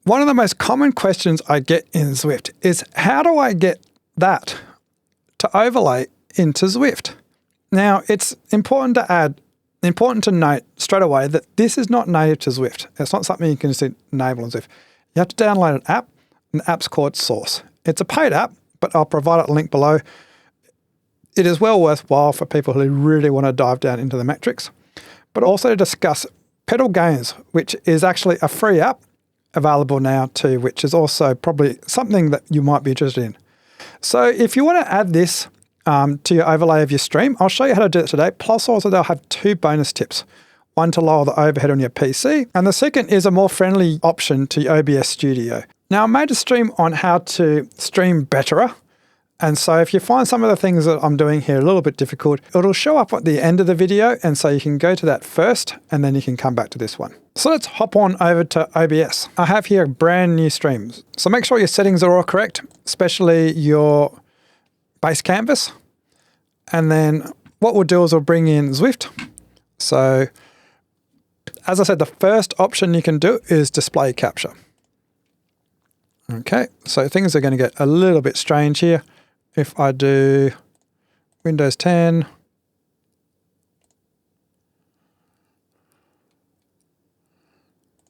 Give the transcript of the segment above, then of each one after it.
One of the most common questions I get in Zwift is how do I get that to overlay into Zwift? Now, it's important to note straight away that this is not native to Zwift. It's not something you can just enable in Zwift. You have to download an app, and the app's called Suace. It's a paid app, but I'll provide a link below. It is well worthwhile for people who really want to dive down into the metrics, but also to discuss Pedal Games, which is actually a free app available now too, which is also probably something that you might be interested in. So if you want to add this to your overlay of your stream, I'll show you how to do it today. Plus also they'll have 2 bonus tips. One to lower the overhead on your PC, and the second is a more friendly option to your OBS Studio. Now I made a stream on how to stream betterer. And so if you find some of the things that I'm doing here a little bit difficult, it'll show up at the end of the video. And so you can go to that first and then you can come back to this one. So let's hop on over to OBS. I have here a brand new stream. So make sure your settings are all correct, especially your base canvas. And then what we'll do is we'll bring in Zwift. So as I said, the first option you can do is display capture. Okay, so things are going to get a little bit strange here. If I do Windows 10,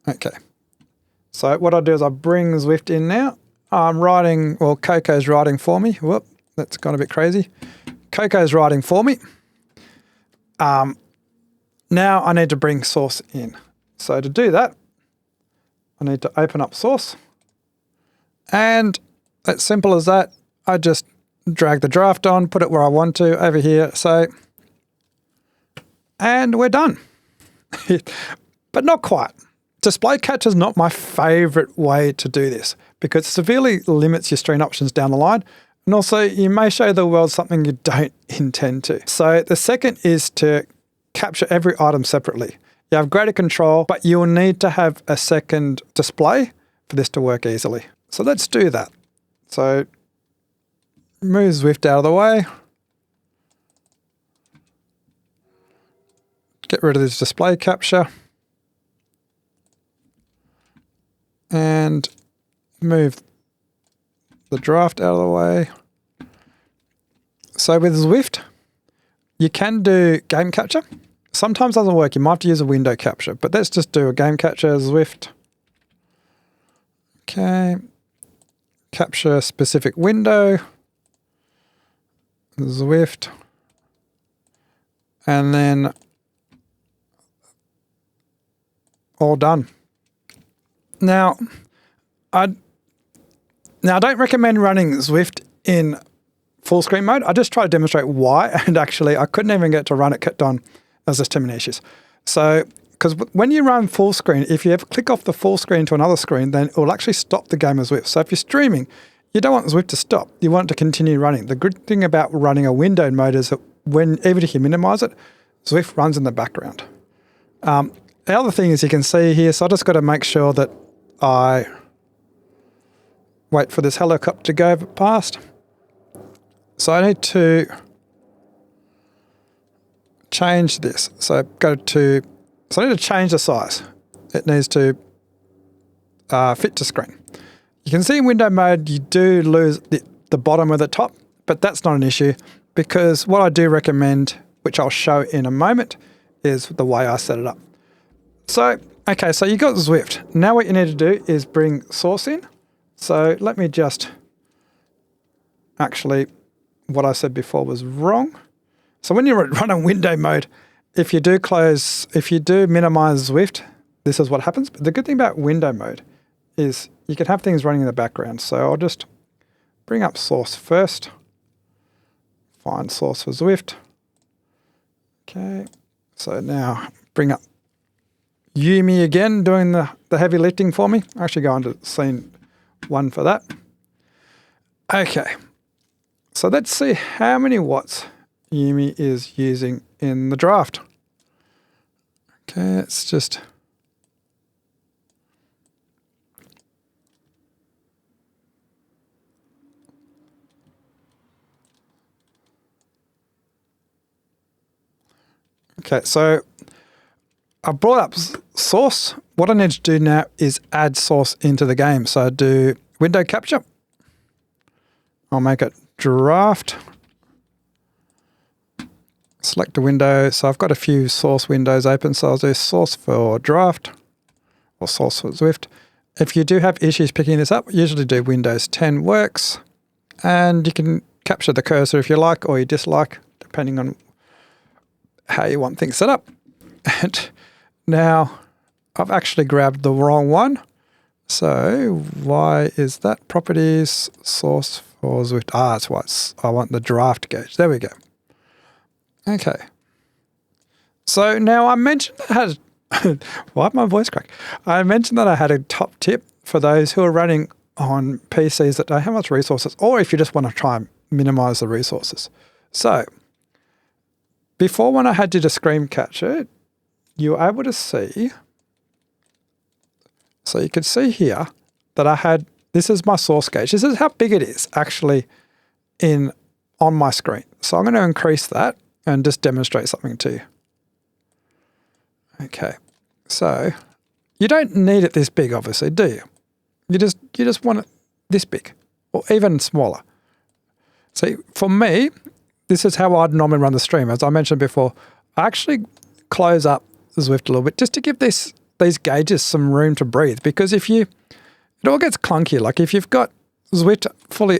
okay. So what I do is I bring Zwift in now. I'm writing, well, Coco's writing for me. Whoop, that's gone a bit crazy. Coco's writing for me. Now I need to bring Suace in. So to do that, I need to open up Suace. And as simple as that, I just drag the draft on, put it where I want to over here, so, and we're done. But not quite. Display capture is not my favorite way to do this because it severely limits your stream options down the line. And also you may show the world something you don't intend to. So the second is to capture every item separately. You have greater control, but you will need to have a second display for this to work easily. So let's do that. So move Zwift out of the way. Get rid of this display capture. And move the draft out of the way. So with Zwift, you can do game capture. Sometimes it doesn't work. You might have to use a window capture, but let's just do a game capture, Zwift. Okay. Capture a specific window. Zwift, and then all done. Now I don't recommend running Zwift in full screen mode. I just tried to demonstrate why, and actually I couldn't even get to run it, kept on, there's just too many issues. So, because when you run full screen, if you ever click off the full screen to another screen, then it will actually stop the game of Zwift. So if you're streaming, you don't want Zwift to stop. You want it to continue running. The good thing about running a windowed mode is that even if you minimize it, Zwift runs in the background. The other thing is you can see here, so I just got to make sure that I wait for this helicopter to go past. So I need to change this. So I need to change the size. It needs to fit to screen. You can see in window mode, you do lose the bottom of the top, but that's not an issue because what I do recommend, which I'll show in a moment, is the way I set it up. So, okay, so you got Zwift. Now what you need to do is bring Suace in. So let me just, actually, what I said before was wrong. So when you run in window mode, if you do minimize Zwift, this is what happens. But the good thing about window mode is you can have things running in the background. So I'll just bring up Suace first. Find Suace for Zwift. Okay, so now bring up Yumi again, doing the heavy lifting for me. I'll actually go into scene 1 for that. Okay, so let's see how many watts Yumi is using in the draft. Okay, it's just... Okay, so I brought up source. What I need to do now is add source into the game. So I do window capture. I'll make it draft. Select a window. So I've got a few source windows open. So I'll do source for draft or source for Zwift. If you do have issues picking this up, usually do Windows 10 works. And you can capture the cursor if you like or you dislike, depending on how you want things set up. And now I've actually grabbed the wrong one. So why is that? Properties, source for Zwift. That's why I want the draft gauge. There we go. Okay. So now I mentioned that I had, why did my voice crack? I mentioned that I had a top tip for those who are running on PCs that don't have much resources, or if you just want to try and minimize the resources. So before, when I had to screen capture, you were able to see, so you could see here that I had, this is my source gauge. This is how big it is actually on my screen. So I'm going to increase that and just demonstrate something to you. Okay, so you don't need it this big, obviously, do you? You just want it this big or even smaller. See, for me, this is how I'd normally run the stream. As I mentioned before, I actually close up the Zwift a little bit just to give these gauges some room to breathe, because it all gets clunky. Like if you've got Zwift fully,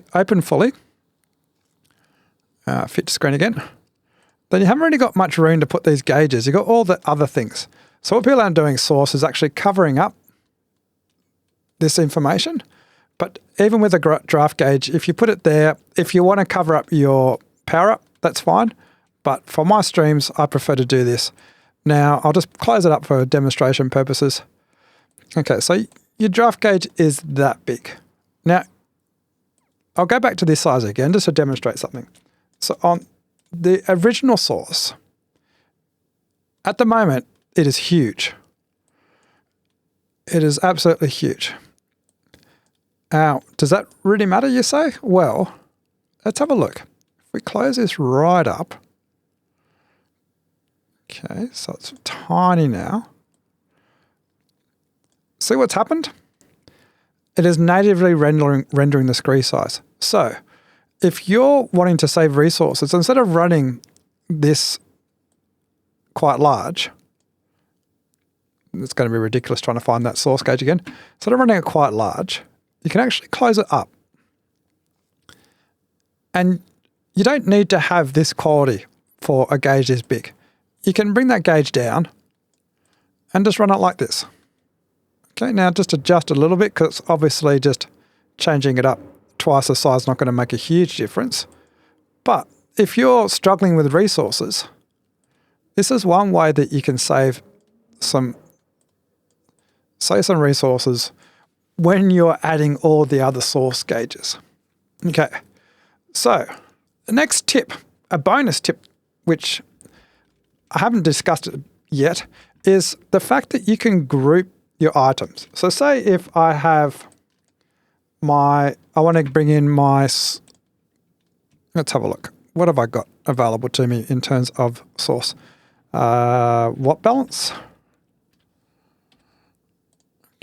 fit to screen again, then you haven't really got much room to put these gauges. You've got all the other things. So what people are doing source is actually covering up this information. But even with a draft gauge, if you put it there, if you want to cover up your power up, that's fine. But for my streams, I prefer to do this. Now, I'll just close it up for demonstration purposes. Okay, so your draft gauge is that big. Now, I'll go back to this size again just to demonstrate something. So on the original source, at the moment, it is huge. It is absolutely huge. Now, does that really matter, you say? Well, let's have a look. If we close this right up, okay, so it's tiny now. See what's happened? It is natively rendering the screen size. So if you're wanting to save resources, instead of running this quite large, it's going to be ridiculous trying to find that source gauge again. Instead of running it quite large, you can actually close it up. And you don't need to have this quality for a gauge this big. You can bring that gauge down and just run it like this. Okay, now just adjust a little bit, because obviously just changing it up twice the size is not going to make a huge difference. But if you're struggling with resources, this is one way that you can save some resources when you're adding all the other source gauges. Okay, so the next tip, a bonus tip, which I haven't discussed it yet, is the fact that you can group your items. So say if I have I want to bring in let's have a look. What have I got available to me in terms of source? Watt balance.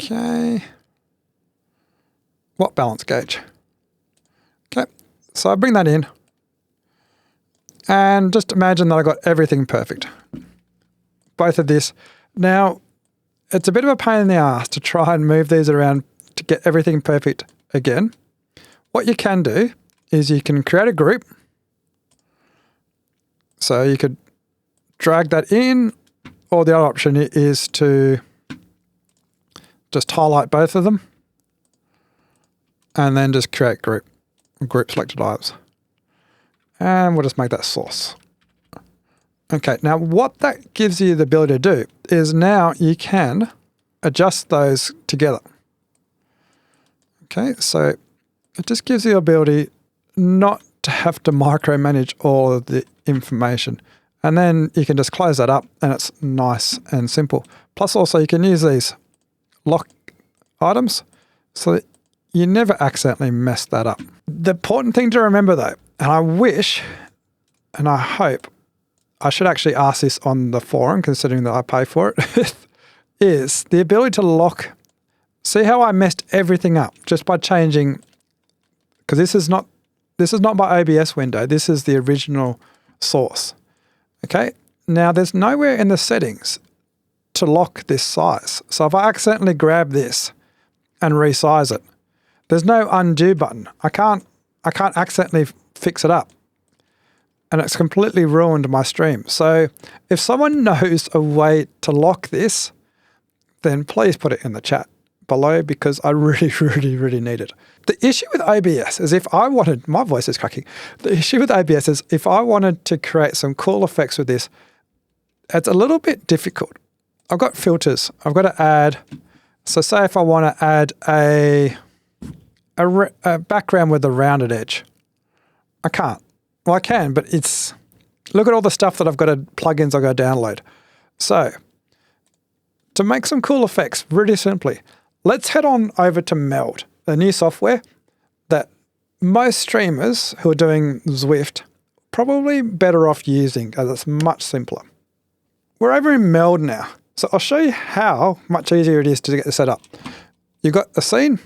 Okay. Watt balance gauge. Okay, so I bring that in and just imagine that I got everything perfect. Both of this. Now, it's a bit of a pain in the ass to try and move these around to get everything perfect again. What you can do is you can create a group. So you could drag that in, or the other option is to just highlight both of them and then just create group selected items. And we'll just make that source. Okay, now what that gives you the ability to do is now you can adjust those together. Okay, so it just gives you the ability not to have to micromanage all of the information. And then you can just close that up and it's nice and simple. Plus also you can use these lock items so that you never accidentally mess that up. The important thing to remember though, and I wish and I hope, I should actually ask this on the forum considering that I pay for it, is the ability to lock. See how I messed everything up just by changing, because this is not my OBS window. This is the original source. Okay. Now there's nowhere in the settings to lock this size. So if I accidentally grab this and resize it, there's no undo button. I can't accidentally fix it up. And it's completely ruined my stream. So if someone knows a way to lock this, then please put it in the chat below, because I really, really, really need it. The issue with OBS is my voice is cracking. The issue with OBS is if I wanted to create some cool effects with this, it's a little bit difficult. I've got filters. I've got to add, so say if I want to add a background with a rounded edge, I can't. Well, I can, but look at all the stuff that I've got plugins I've got to download. So to make some cool effects, really simply, let's head on over to Meld, the new software that most streamers who are doing Zwift probably better off using, as it's much simpler. We're over in Meld now. So I'll show you how much easier it is to get this set up. You've got a scene.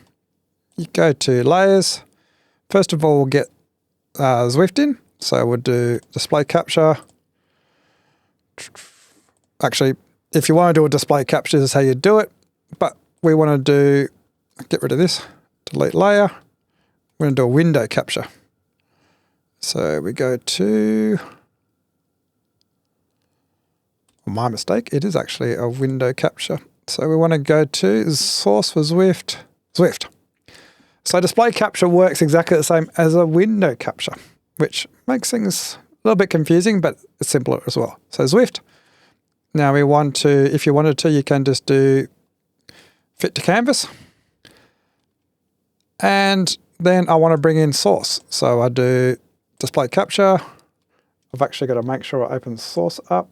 You go to layers. First of all, we'll get Zwift in. So we'll do display capture. Actually, if you want to do a display capture, this is how you do it. But we want to get rid of this, delete layer. We're going to do a window capture. So we go to, my mistake, it is actually a window capture. So we want to go to source for Zwift. So display capture works exactly the same as a window capture, which makes things a little bit confusing, but it's simpler as well. So Zwift. Now we want to, if you wanted to, you can just do fit to canvas. And then I want to bring in source. So I do display capture. I've actually got to make sure I open source up.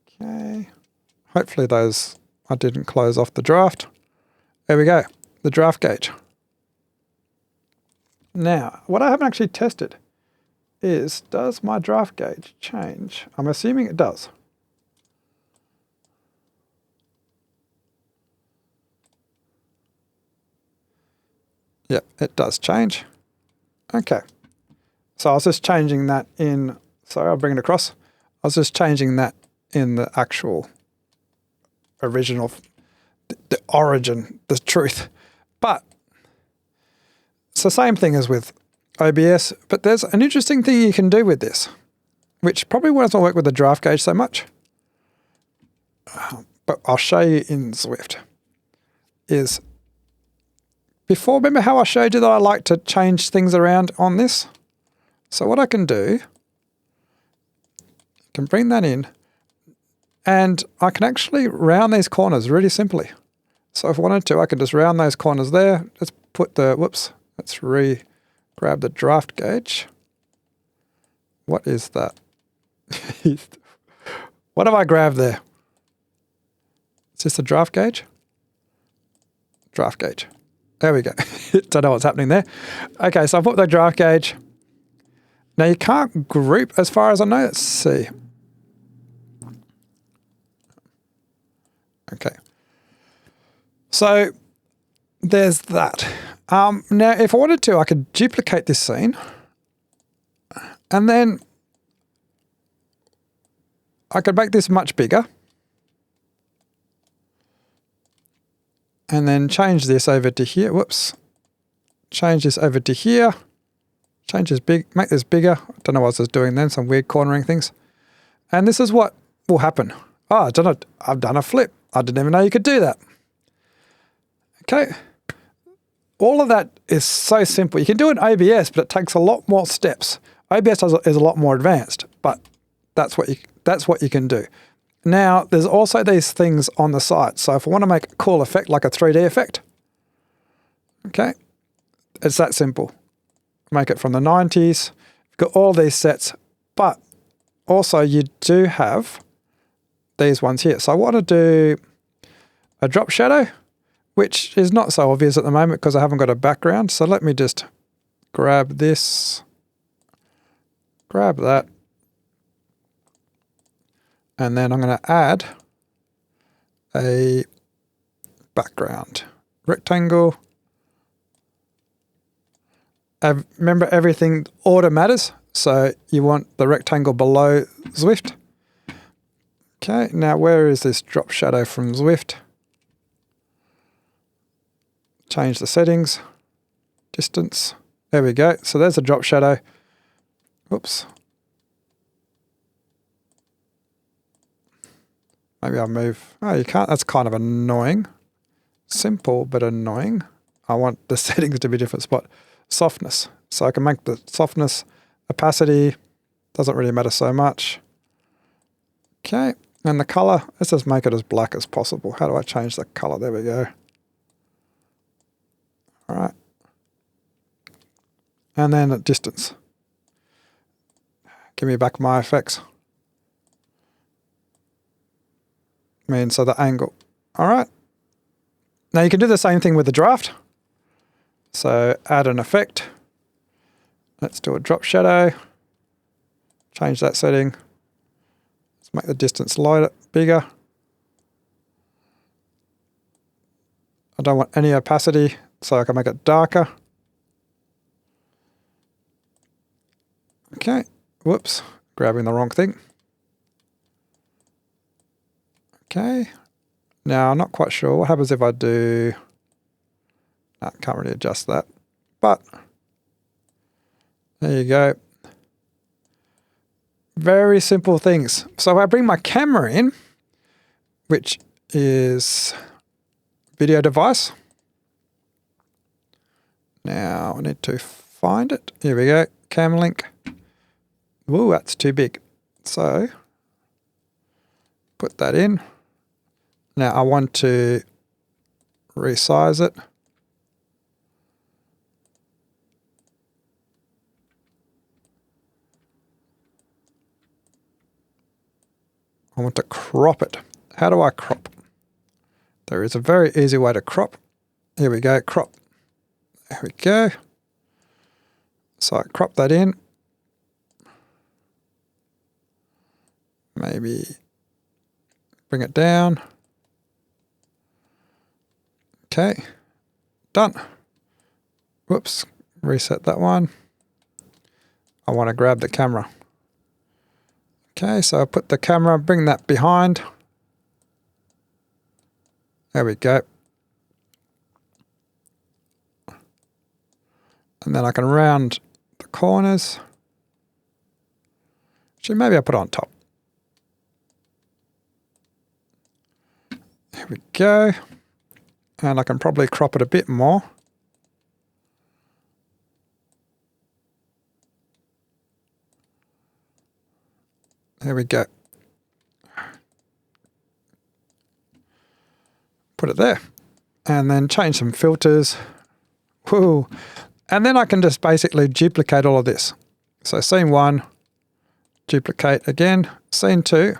Okay. Hopefully I didn't close off the draft. There we go, the draft gauge. Now, what I haven't actually tested is, does my draft gauge change? I'm assuming it does. Yep, it does change. Okay. So I was just changing that in, sorry, I'll bring it across. I was just changing that in the actual original, the origin, the truth. But it's the same thing as with OBS, but there's an interesting thing you can do with this, which probably doesn't work with the draft gauge so much, but I'll show you in Zwift. Is before, remember how I showed you that I like to change things around on this? So what I can do, I can bring that in, and I can actually round these corners really simply. So if I wanted to, I can just round those corners there. Let's put the, let's grab the draft gauge. What is that? What have I grabbed there? Is this the draft gauge? Draft gauge. There we go. Don't know what's happening there. Okay, so I put the draft gauge. Now you can't group as far as I know. Let's see. Okay. So there's that. Now, if I wanted to, I could duplicate this scene and then I could make this much bigger and then change this over to here. Whoops. Change this over to here. Change this big, make this bigger. I don't know what I was doing then, some weird cornering things. And this is what will happen. Oh, I've done a flip. I didn't even know you could do that. Okay. All of that is so simple. You can do it in OBS, but it takes a lot more steps. OBS is a lot more advanced, but that's what you can do. Now, there's also these things on the side. So if I want to make a cool effect, like a 3D effect, okay, it's that simple. Make it from the 90s. You've got all these sets, but also you do have these ones here. So I want to do a drop shadow, which is not so obvious at the moment because I haven't got a background. So let me just grab this, grab that, and then I'm going to add a background. Rectangle. Remember, everything order matters. So you want the rectangle below Zwift. Okay, now where is this drop shadow from Zwift? Change the settings. Distance. There we go. So there's a drop shadow. Oops. Maybe I'll move. Oh, you can't. That's kind of annoying. Simple, but annoying. I want the settings to be a different spot. Softness. So I can make the softness, opacity, doesn't really matter so much. Okay. And the color, let's just make it as black as possible. How do I change the color? There we go. All right. And then at distance. Give me back my effects. So the angle. All right. Now you can do the same thing with the draft. So add an effect. Let's do a drop shadow. Change that setting. Let's make the distance lighter, bigger. I don't want any opacity, so I can make it darker. Okay. Whoops. Grabbing the wrong thing. Okay. Now, I'm not quite sure what happens if I do... No, can't really adjust that. But, there you go. Very simple things. So if I bring my camera in, which is video device. Now, I need to find it. Here we go. Cam link. Ooh, that's too big. So, put that in. Now I want to resize it. I want to crop it. How do I crop? There is a very easy way to crop. Here we go, crop. There we go. So I crop that in. Maybe bring it down. Okay, done. Whoops, reset that one. I want to grab the camera. Okay, so I put the camera, bring that behind. There we go. And then I can round the corners. Actually, maybe I'll put it on top. There we go. And I can probably crop it a bit more. There we go. Put it there. And then change some filters. Woo. And then I can just basically duplicate all of this. So scene 1, duplicate again. Scene 2,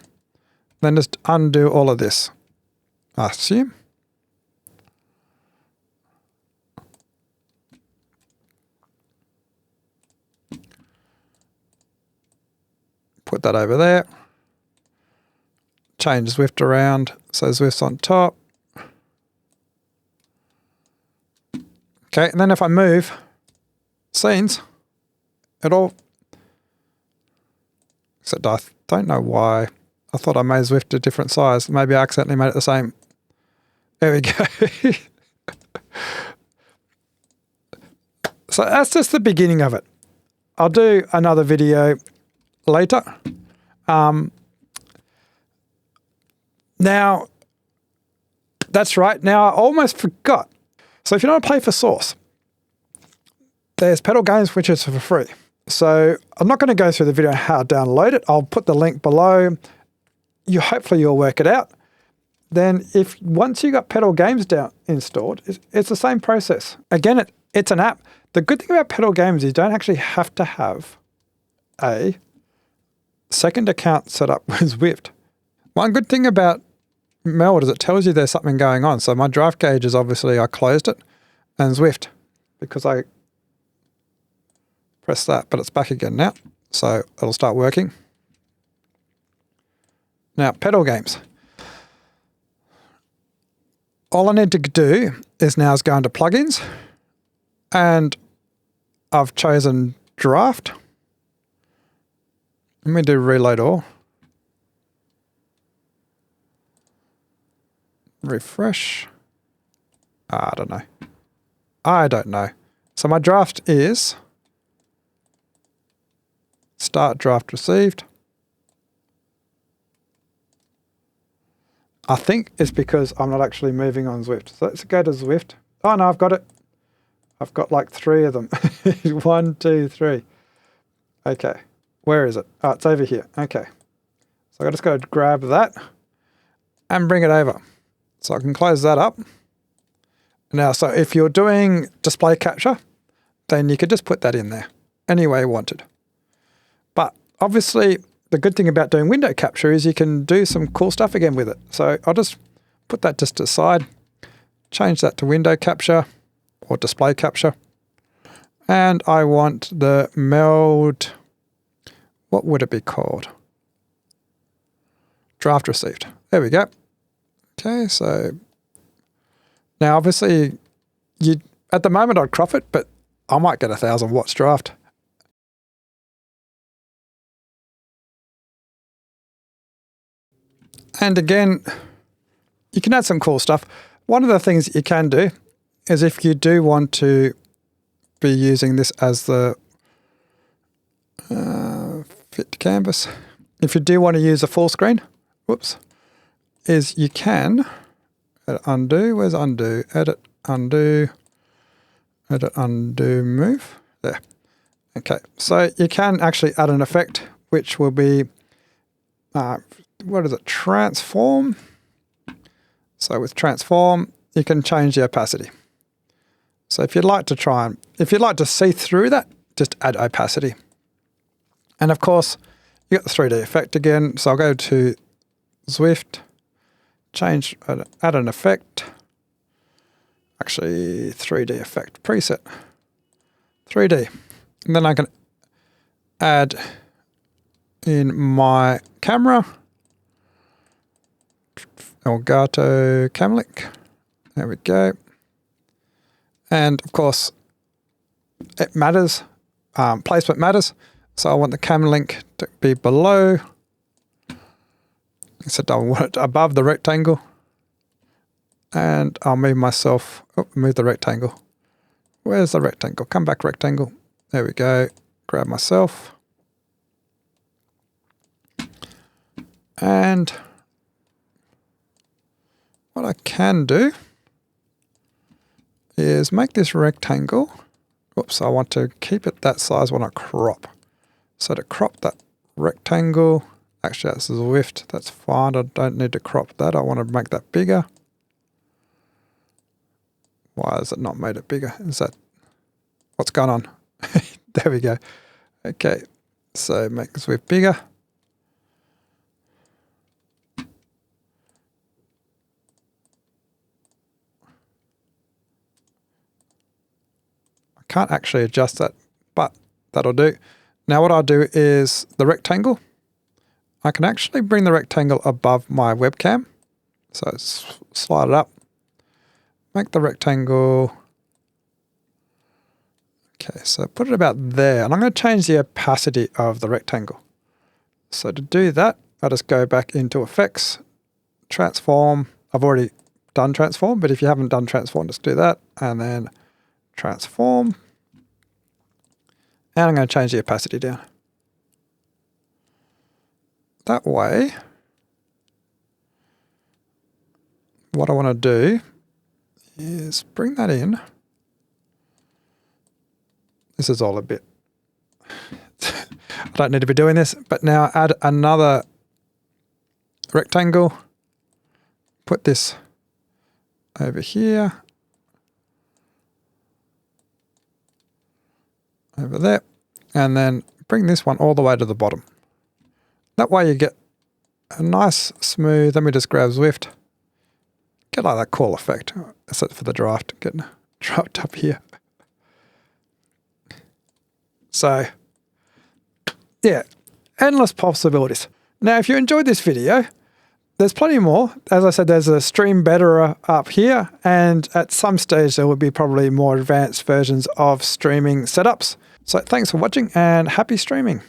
then just undo all of this. I assume. Put that over there. Change Zwift around so Zwift's on top. Okay, and then if I move scenes, it all... Except I don't know why. I thought I made Zwift a different size. Maybe I accidentally made it the same. There we go. So that's just the beginning of it. I'll do another video later. Now, that's right. Now, I almost forgot. So if you want to play for Suace, there's pedal games which is for free. So I'm not going to go through the video on how to download it. I'll put the link below. Hopefully you'll work it out. Then once you got pedal games installed, it's the same process. Again, it's an app. The good thing about pedal games is you don't actually have to have a second account set up with Zwift. One good thing about Meld is it tells you there's something going on. So my draft gauge is obviously I closed it, and Zwift, because I press that, but it's back again now. So it'll start working. Now, pedal games. all I need to do is now go into plugins, and I've chosen draft. Let me do reload all. Refresh. I don't know. I don't know. So my draft is start draft received. I think it's because I'm not actually moving on Zwift. So let's go to Zwift. Oh no, I've got it. I've got like 3 of them. 1, 2, 3. Okay. Where is it? Oh, it's over here. Okay. So I just got to grab that and bring it over. So I can close that up. Now, so if you're doing display capture, then you could just put that in there any way you wanted. But obviously, the good thing about doing window capture is you can do some cool stuff again with it. So I'll just put that just aside, change that to window capture or display capture. And I want the Meld, what would it be called? Draft received. There we go. Okay, so now obviously at the moment I'd crop it, but I might get 1,000 watts draft. And again, you can add some cool stuff. One of the things that you can do is if you do want to be using this as the fit to canvas, if you do want to use a full screen, whoops, is you can edit undo, where's undo, edit undo, move, there. Okay, so you can actually add an effect which will be, what is it, transform. So with transform, you can change the opacity. So if you'd like to see through that, just add opacity. And of course, you got the 3D effect again. So I'll go to Zwift, change, add an effect. Actually, 3D effect preset, 3D. And then I can add in my camera, Elgato Cam Link. There we go. And of course, it matters. Placement matters. So I want the cam link to be below. So I want it above the rectangle. And I'll move myself, move the rectangle. Where's the rectangle? Come back rectangle. There we go. Grab myself. And what I can do is make this rectangle. Whoops, I want to keep it that size when I crop. So to crop that rectangle, actually that's Zwift, that's fine. I don't need to crop that. I want to make that bigger. Why has it not made it bigger? Is that what's going on? There we go. Okay, so make Zwift bigger. I can't actually adjust that, but that'll do. Now what I'll do is the rectangle. I can actually bring the rectangle above my webcam. So slide it up. Make the rectangle. Okay, so put it about there. And I'm going to change the opacity of the rectangle. So to do that, I just go back into effects, transform. I've already done transform, but if you haven't done transform, just do that. And then transform. And I'm going to change the opacity down. That way, what I want to do is bring that in. This is all a bit, I don't need to be doing this, but now add another rectangle. Put this over here. Over there, and then bring this one all the way to the bottom. That way you get a nice smooth, let me just grab Zwift, get like that cool effect. That's it for the draft, getting dropped up here. So, yeah, endless possibilities. Now, if you enjoyed this video, there's plenty more. As I said, there's a stream betterer up here, and at some stage there will be probably more advanced versions of streaming setups. So thanks for watching and happy streaming.